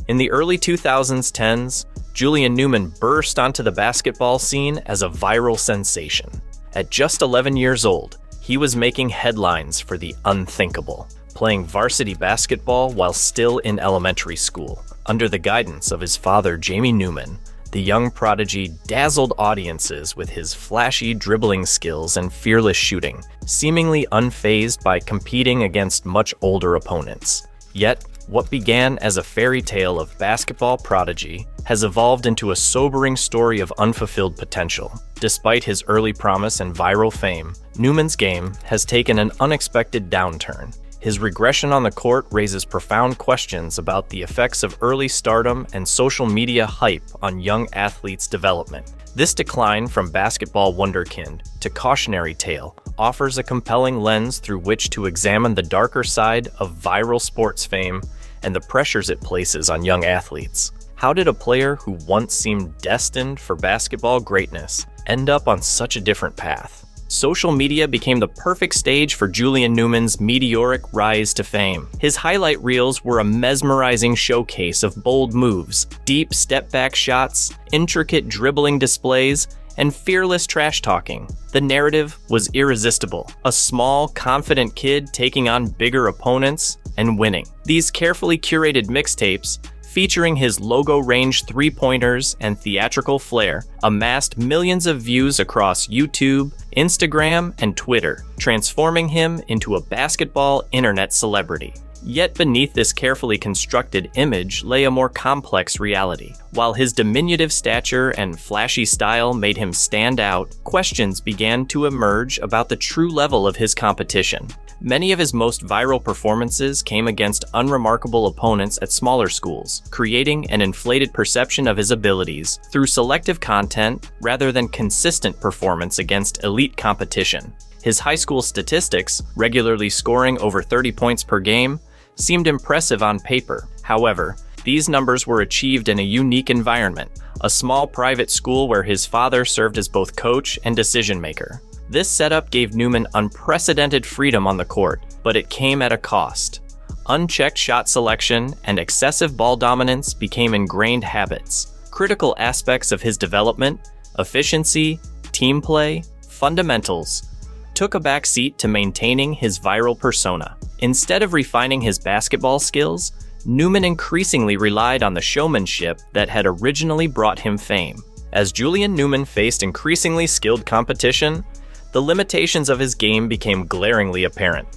In the early 2010s, Julian Newman burst onto the basketball scene as a viral sensation. At just 11 years old, he was making headlines for the unthinkable, playing varsity basketball while still in elementary school. Under the guidance of his father, Jamie Newman, the young prodigy dazzled audiences with his flashy dribbling skills and fearless shooting, seemingly unfazed by competing against much older opponents. Yet, what began as a fairy tale of basketball prodigy has evolved into a sobering story of unfulfilled potential. Despite his early promise and viral fame, Newman's game has taken an unexpected downturn. His regression on the court raises profound questions about the effects of early stardom and social media hype on young athletes' development. This decline from basketball wunderkind to cautionary tale offers a compelling lens through which to examine the darker side of viral sports fame and the pressures it places on young athletes. How did a player who once seemed destined for basketball greatness end up on such a different path? Social media became the perfect stage for Julian Newman's meteoric rise to fame. His highlight reels were a mesmerizing showcase of bold moves, deep step-back shots, intricate dribbling displays, and fearless trash-talking. The narrative was irresistible. A small, confident kid taking on bigger opponents and winning. These carefully curated mixtapes, featuring his logo-range three-pointers and theatrical flair, amassed millions of views across YouTube, Instagram, and Twitter, transforming him into a basketball internet celebrity. Yet beneath this carefully constructed image lay a more complex reality. While his diminutive stature and flashy style made him stand out, questions began to emerge about the true level of his competition. Many of his most viral performances came against unremarkable opponents at smaller schools, creating an inflated perception of his abilities through selective content rather than consistent performance against elite competition. His high school statistics, regularly scoring over 30 points per game, seemed impressive on paper. However, these numbers were achieved in a unique environment, a small private school where his father served as both coach and decision-maker. This setup gave Newman unprecedented freedom on the court, but it came at a cost. Unchecked shot selection and excessive ball dominance became ingrained habits. Critical aspects of his development, efficiency, team play, fundamentals, took a back seat to maintaining his viral persona. Instead of refining his basketball skills, Newman increasingly relied on the showmanship that had originally brought him fame. As Julian Newman faced increasingly skilled competition, the limitations of his game became glaringly apparent.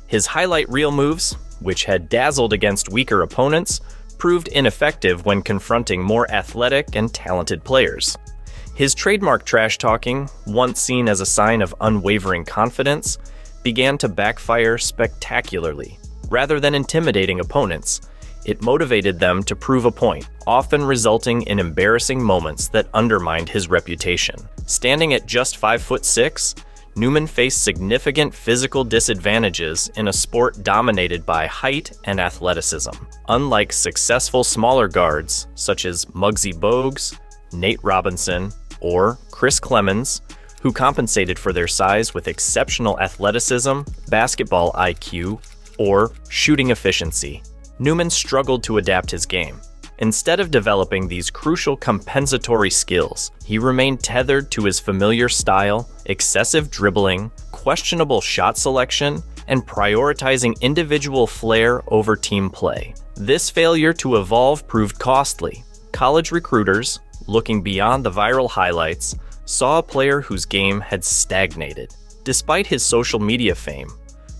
His highlight reel moves, which had dazzled against weaker opponents, proved ineffective when confronting more athletic and talented players. His trademark trash talking, once seen as a sign of unwavering confidence, began to backfire spectacularly. Rather than intimidating opponents, it motivated them to prove a point, often resulting in embarrassing moments that undermined his reputation. Standing at just 5'6", Newman faced significant physical disadvantages in a sport dominated by height and athleticism. Unlike successful smaller guards such as Muggsy Bogues, Nate Robinson, or Chris Clemens, who compensated for their size with exceptional athleticism, basketball IQ, or shooting efficiency, Newman struggled to adapt his game. Instead of developing these crucial compensatory skills, he remained tethered to his familiar style, excessive dribbling, questionable shot selection, and prioritizing individual flair over team play. This failure to evolve proved costly. College recruiters, looking beyond the viral highlights, saw a player whose game had stagnated. Despite his social media fame,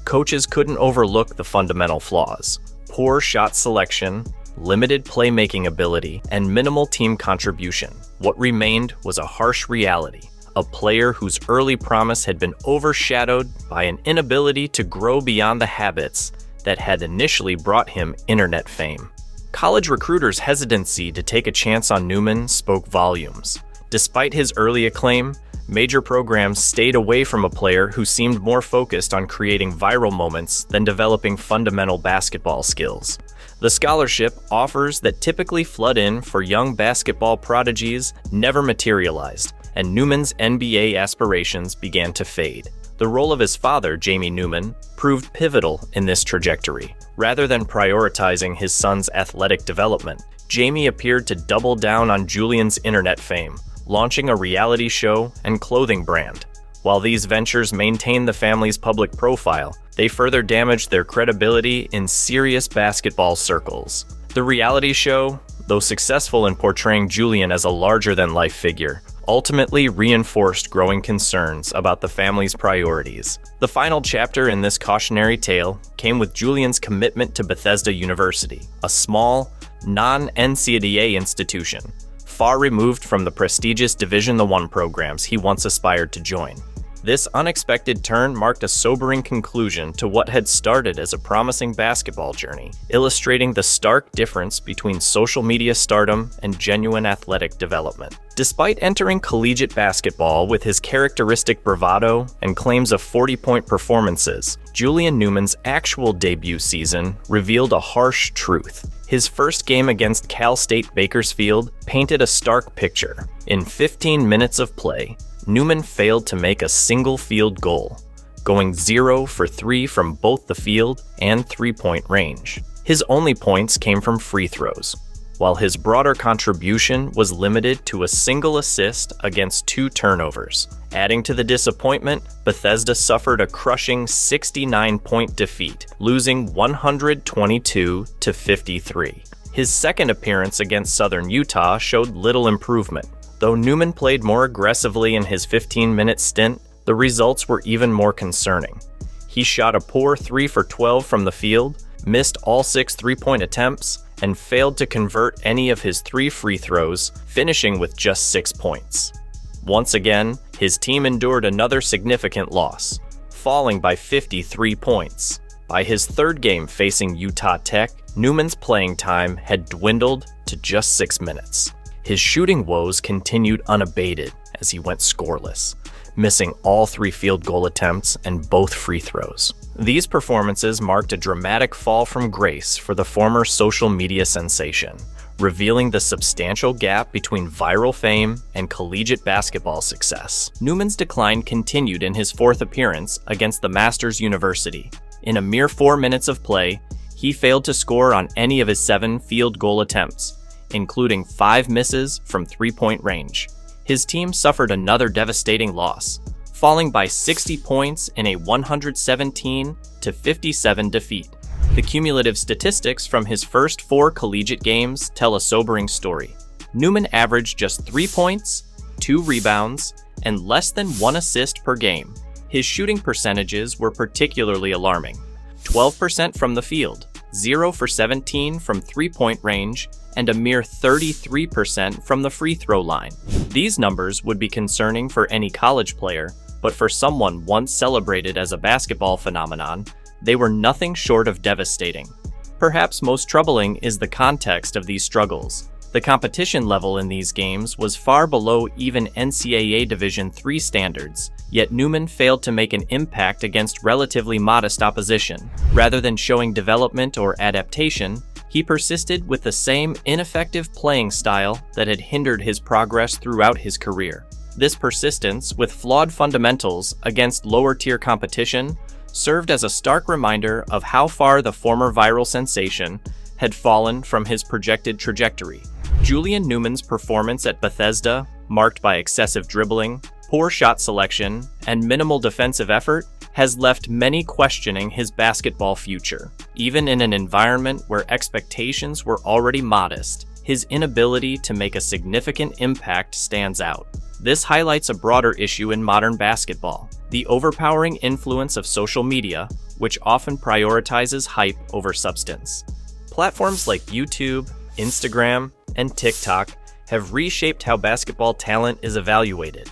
coaches couldn't overlook the fundamental flaws: poor shot selection, limited playmaking ability, and minimal team contribution. What remained was a harsh reality: a player whose early promise had been overshadowed by an inability to grow beyond the habits that had initially brought him internet fame. College recruiters' hesitancy to take a chance on Newman spoke volumes. Despite his early acclaim, major programs stayed away from a player who seemed more focused on creating viral moments than developing fundamental basketball skills. The scholarship offers that typically flood in for young basketball prodigies never materialized, and Newman's NBA aspirations began to fade. The role of his father, Jamie Newman, proved pivotal in this trajectory. Rather than prioritizing his son's athletic development, Jamie appeared to double down on Julian's internet fame, launching a reality show and clothing brand. While these ventures maintained the family's public profile, they further damaged their credibility in serious basketball circles. The reality show, though successful in portraying Julian as a larger-than-life figure, ultimately reinforced growing concerns about the family's priorities. The final chapter in this cautionary tale came with Julian's commitment to Bethesda University, a small, non-NCAA institution, far removed from the prestigious Division I programs he once aspired to join. This unexpected turn marked a sobering conclusion to what had started as a promising basketball journey, illustrating the stark difference between social media stardom and genuine athletic development. Despite entering collegiate basketball with his characteristic bravado and claims of 40-point performances, Julian Newman's actual debut season revealed a harsh truth. His first game against Cal State Bakersfield painted a stark picture. In 15 minutes of play, Newman failed to make a single field goal, going 0 for 3 from both the field and three-point range. His only points came from free throws, while his broader contribution was limited to a single assist against 2 turnovers. Adding to the disappointment, Bethesda suffered a crushing 69-point defeat, losing 122-53. His second appearance against Southern Utah showed little improvement. Though Newman played more aggressively in his 15-minute stint, the results were even more concerning. He shot a poor 3 for 12 from the field, missed all 6 three-point attempts, and failed to convert any of his 3 free throws, finishing with just 6 points. Once again, his team endured another significant loss, falling by 53 points. By his third game facing Utah Tech, Newman's playing time had dwindled to just 6 minutes. His shooting woes continued unabated as he went scoreless, missing all 3 field goal attempts and both free throws. These performances marked a dramatic fall from grace for the former social media sensation, revealing the substantial gap between viral fame and collegiate basketball success. Newman's decline continued in his 4th appearance against the Masters University. In a mere 4 minutes of play, he failed to score on any of his 7 field goal attempts, including 5 misses from three-point range. His team suffered another devastating loss, falling by 60 points in a 117-57 defeat. The cumulative statistics from his first 4 collegiate games tell a sobering story. Newman averaged just 3 points, 2 rebounds, and less than 1 assist per game. His shooting percentages were particularly alarming: 12% from the field, 0 for 17 from three-point range, and a mere 33% from the free throw line. These numbers would be concerning for any college player, but for someone once celebrated as a basketball phenomenon, they were nothing short of devastating. Perhaps most troubling is the context of these struggles. The competition level in these games was far below even NCAA Division III standards, yet Newman failed to make an impact against relatively modest opposition. Rather than showing development or adaptation, he persisted with the same ineffective playing style that had hindered his progress throughout his career. This persistence, with flawed fundamentals against lower-tier competition, served as a stark reminder of how far the former viral sensation had fallen from his projected trajectory. Julian Newman's performance at Bethesda, marked by excessive dribbling, poor shot selection, and minimal defensive effort, has left many questioning his basketball future. Even in an environment where expectations were already modest, his inability to make a significant impact stands out. This highlights a broader issue in modern basketball: the overpowering influence of social media, which often prioritizes hype over substance. Platforms like YouTube, Instagram, and TikTok have reshaped how basketball talent is evaluated.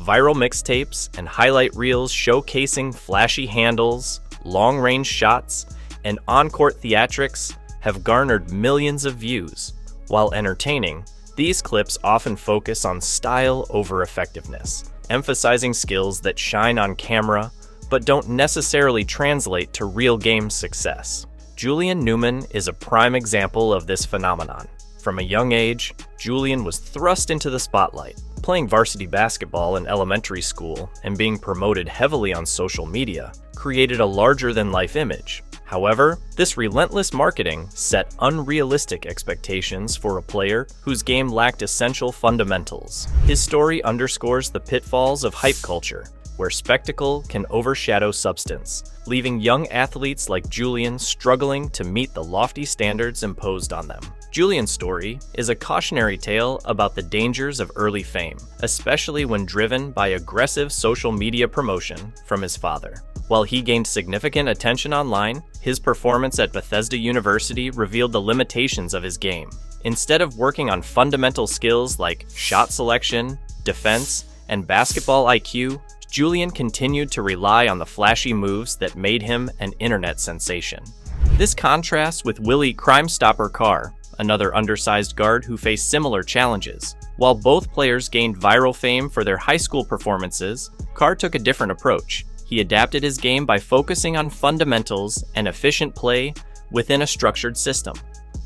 Viral mixtapes and highlight reels showcasing flashy handles, long-range shots, and on-court theatrics have garnered millions of views. While entertaining, these clips often focus on style over effectiveness, emphasizing skills that shine on camera but don't necessarily translate to real game success. Julian Newman is a prime example of this phenomenon. From a young age, Julian was thrust into the spotlight. Playing varsity basketball in elementary school and being promoted heavily on social media created a larger-than-life image. However, this relentless marketing set unrealistic expectations for a player whose game lacked essential fundamentals. His story underscores the pitfalls of hype culture, where spectacle can overshadow substance, leaving young athletes like Julian struggling to meet the lofty standards imposed on them. Julian's story is a cautionary tale about the dangers of early fame, especially when driven by aggressive social media promotion from his father. While he gained significant attention online, his performance at Bethesda University revealed the limitations of his game. Instead of working on fundamental skills like shot selection, defense, and basketball IQ, Julian continued to rely on the flashy moves that made him an internet sensation. This contrasts with Willie Crime Stopper Carr, another undersized guard who faced similar challenges. While both players gained viral fame for their high school performances, Carr took a different approach. He adapted his game by focusing on fundamentals and efficient play within a structured system.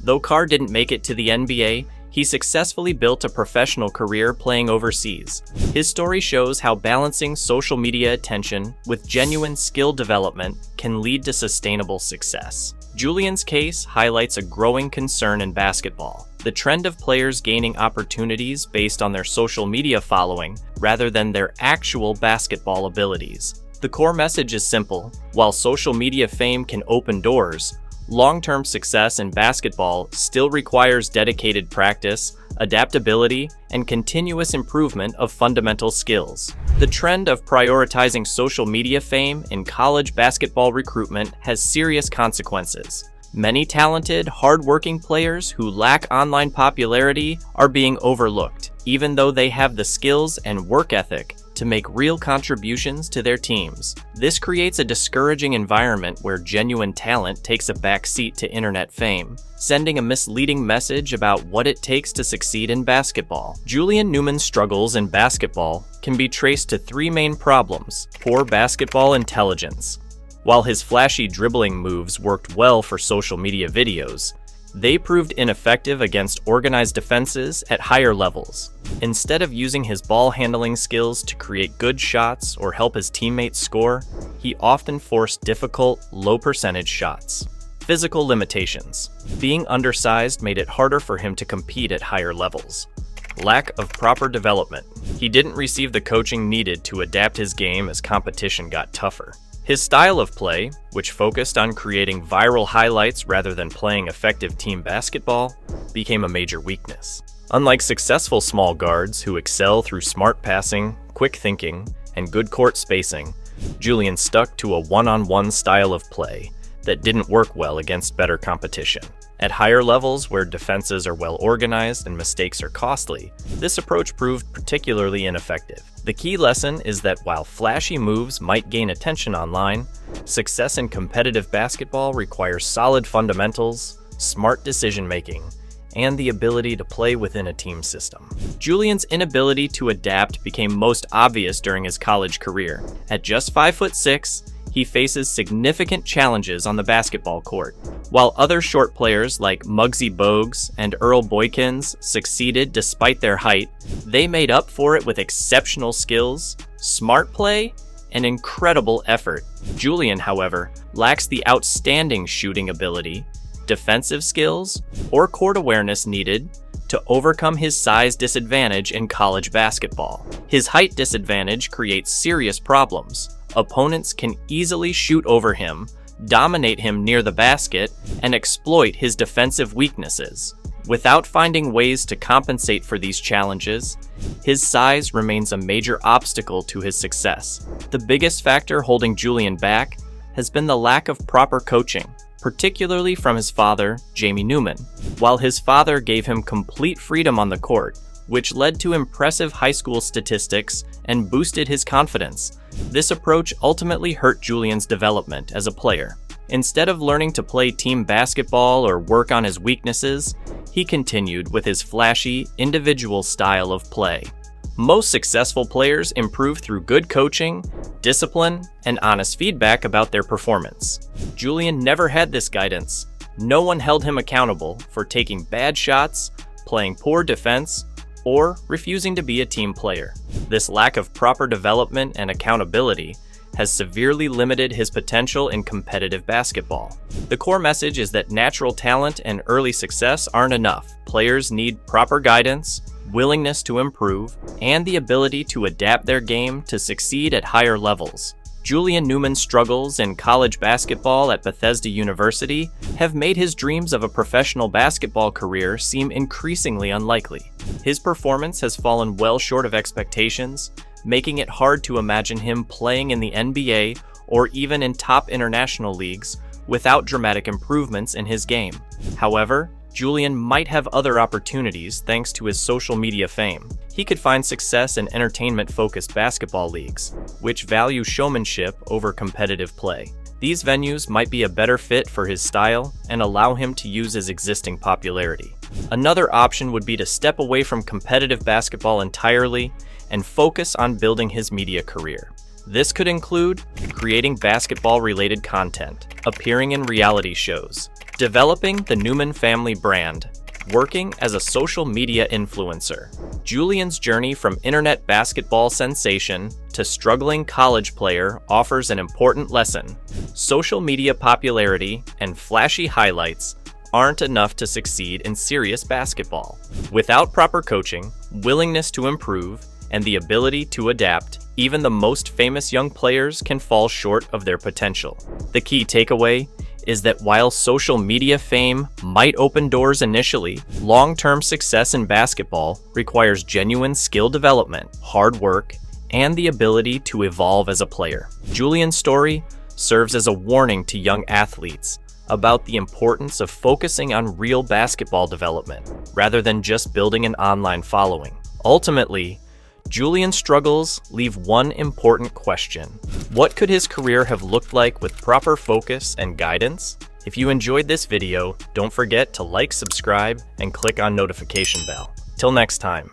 Though Carr didn't make it to the NBA, he successfully built a professional career playing overseas. His story shows how balancing social media attention with genuine skill development can lead to sustainable success. Julian's case highlights a growing concern in basketball: the trend of players gaining opportunities based on their social media following rather than their actual basketball abilities. The core message is simple: while social media fame can open doors, long-term success in basketball still requires dedicated practice, adaptability, and continuous improvement of fundamental skills. The trend of prioritizing social media fame in college basketball recruitment has serious consequences. Many talented, hard-working players who lack online popularity are being overlooked, even though they have the skills and work ethic to make real contributions to their teams. This creates a discouraging environment where genuine talent takes a backseat to internet fame, sending a misleading message about what it takes to succeed in basketball. Julian Newman's struggles in basketball can be traced to three main problems: poor basketball intelligence. While his flashy dribbling moves worked well for social media videos, they proved ineffective against organized defenses at higher levels. Instead of using his ball handling skills to create good shots or help his teammates score, he often forced difficult, low-percentage shots. Physical limitations. Being undersized made it harder for him to compete at higher levels. Lack of proper development. He didn't receive the coaching needed to adapt his game as competition got tougher. His style of play, which focused on creating viral highlights rather than playing effective team basketball, became a major weakness. Unlike successful small guards who excel through smart passing, quick thinking, and good court spacing, Julian stuck to a one-on-one style of play that didn't work well against better competition. At higher levels, where defenses are well organized and mistakes are costly, this approach proved particularly ineffective. The key lesson is that while flashy moves might gain attention online, success in competitive basketball requires solid fundamentals, smart decision-making, and the ability to play within a team system. Julian's inability to adapt became most obvious during his college career. At just 5'6", he faces significant challenges on the basketball court. While other short players like Muggsy Bogues and Earl Boykins succeeded despite their height, they made up for it with exceptional skills, smart play, and incredible effort. Julian, however, lacks the outstanding shooting ability, defensive skills, or court awareness needed to overcome his size disadvantage in college basketball. His height disadvantage creates serious problems. Opponents can easily shoot over him, dominate him near the basket, and exploit his defensive weaknesses. Without finding ways to compensate for these challenges, his size remains a major obstacle to his success. The biggest factor holding Julian back has been the lack of proper coaching, particularly from his father, Jamie Newman. While his father gave him complete freedom on the court, which led to impressive high school statistics and boosted his confidence, this approach ultimately hurt Julian's development as a player. Instead of learning to play team basketball or work on his weaknesses, he continued with his flashy, individual style of play. Most successful players improve through good coaching, discipline, and honest feedback about their performance. Julian never had this guidance. No one held him accountable for taking bad shots, playing poor defense, or refusing to be a team player. This lack of proper development and accountability has severely limited his potential in competitive basketball. The core message is that natural talent and early success aren't enough. Players need proper guidance, willingness to improve, and the ability to adapt their game to succeed at higher levels. Julian Newman's struggles in college basketball at Bethesda University have made his dreams of a professional basketball career seem increasingly unlikely. His performance has fallen well short of expectations, making it hard to imagine him playing in the NBA or even in top international leagues without dramatic improvements in his game. However, Julian might have other opportunities thanks to his social media fame. He could find success in entertainment-focused basketball leagues, which value showmanship over competitive play. These venues might be a better fit for his style and allow him to use his existing popularity. Another option would be to step away from competitive basketball entirely and focus on building his media career. This could include creating basketball-related content, appearing in reality shows, developing the Newman family brand, working as a social media influencer. Julian's journey from internet basketball sensation to struggling college player offers an important lesson. Social media popularity and flashy highlights aren't enough to succeed in serious basketball. Without proper coaching, willingness to improve, and the ability to adapt, even the most famous young players can fall short of their potential. The key takeaway is that while social media fame might open doors initially, long-term success in basketball requires genuine skill development, hard work, and the ability to evolve as a player. Julian's story serves as a warning to young athletes about the importance of focusing on real basketball development rather than just building an online following. Ultimately, Julian's struggles leave one important question. What could his career have looked like with proper focus and guidance? If you enjoyed this video, don't forget to like, subscribe, and click on notification bell. Till next time.